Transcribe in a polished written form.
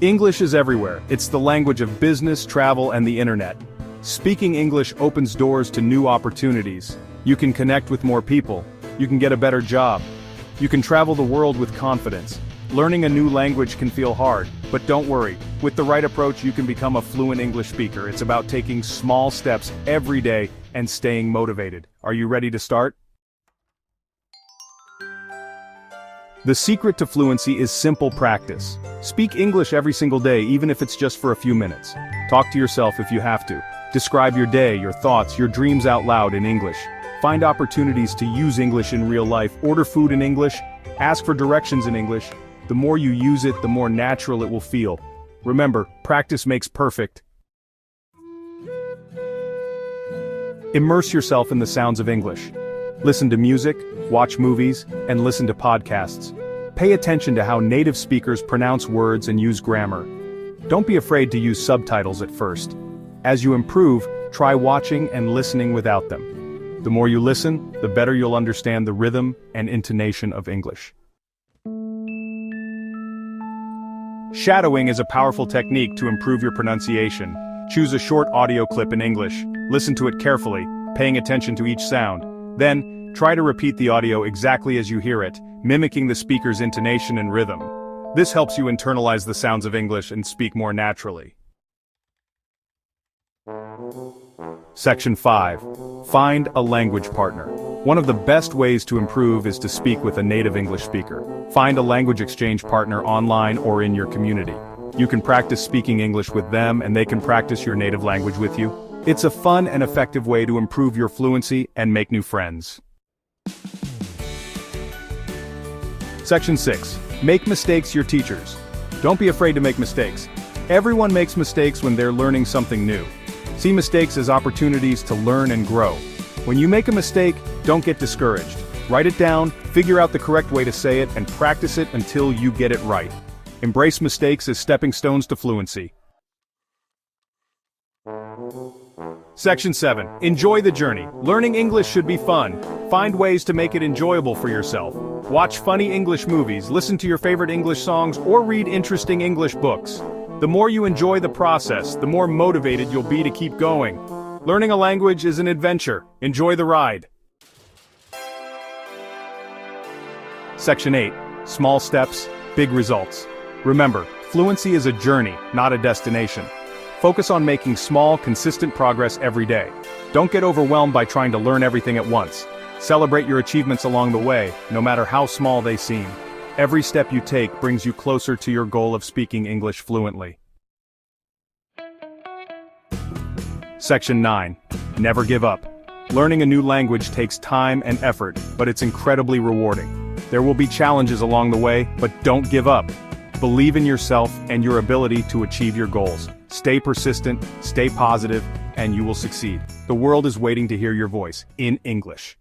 English is everywhere. It's the language of business, travel, and the internet. Speaking English opens doors to new opportunities. You can connect with more people. You can get a better job. You can travel the world with confidence. Learning a new language can feel hard, but don't worry. With the right approach, you can become a fluent English speaker. It's about taking small steps every day and staying motivated. Are you ready to start? The secret to fluency is simple practice. Speak English every single day, even if it's just for a few minutes. Talk to yourself if you have to. Describe your day, your thoughts, your dreams out loud in English. Find opportunities to use English in real life. Order food in English. Ask for directions in English. The more you use it, the more natural it will feel. Remember, practice makes perfect. Immerse yourself in the sounds of English. Listen to music, watch movies, and listen to podcasts. Pay attention to how native speakers pronounce words and use grammar. Don't be afraid to use subtitles at first. As you improve, try watching and listening without them. The more you listen, the better you'll understand the rhythm and intonation of English. Shadowing is a powerful technique to improve your pronunciation. Choose a short audio clip in English. Listen to it carefully, paying attention to each sound. Then, try to repeat the audio exactly as you hear it, mimicking the speaker's intonation and rhythm. This helps you internalize the sounds of English and speak more naturally. Section 5. Find a language partner. One of the best ways to improve is to speak with a native English speaker. Find a language exchange partner online or in your community. You can practice speaking English with them and they can practice your native language with you. It's a fun and effective way to improve your fluency and make new friends. Section 6. Make mistakes your teachers. Don't be afraid to make mistakes. Everyone makes mistakes when they're learning something new. See mistakes as opportunities to learn and grow. When you make a mistake, don't get discouraged. Write it down, figure out the correct way to say it, and practice it until you get it right. Embrace mistakes as stepping stones to fluency. Section 7. Enjoy the journey. Learning English should be fun. Find ways to make it enjoyable for yourself. Watch funny English movies, listen to your favorite English songs, or read interesting English books. The more you enjoy the process, the more motivated you'll be to keep going. Learning a language is an adventure. Enjoy the ride. Section 8. Small steps, big results. Remember, fluency is a journey, not a destination. Focus on making small, consistent progress every day. Don't get overwhelmed by trying to learn everything at once. Celebrate your achievements along the way, no matter how small they seem. Every step you take brings you closer to your goal of speaking English fluently. Section 9. Never give up. Learning a new language takes time and effort, but it's incredibly rewarding. There will be challenges along the way, but don't give up. Believe in yourself and your ability to achieve your goals. Stay persistent, stay positive, and you will succeed. The world is waiting to hear your voice in English.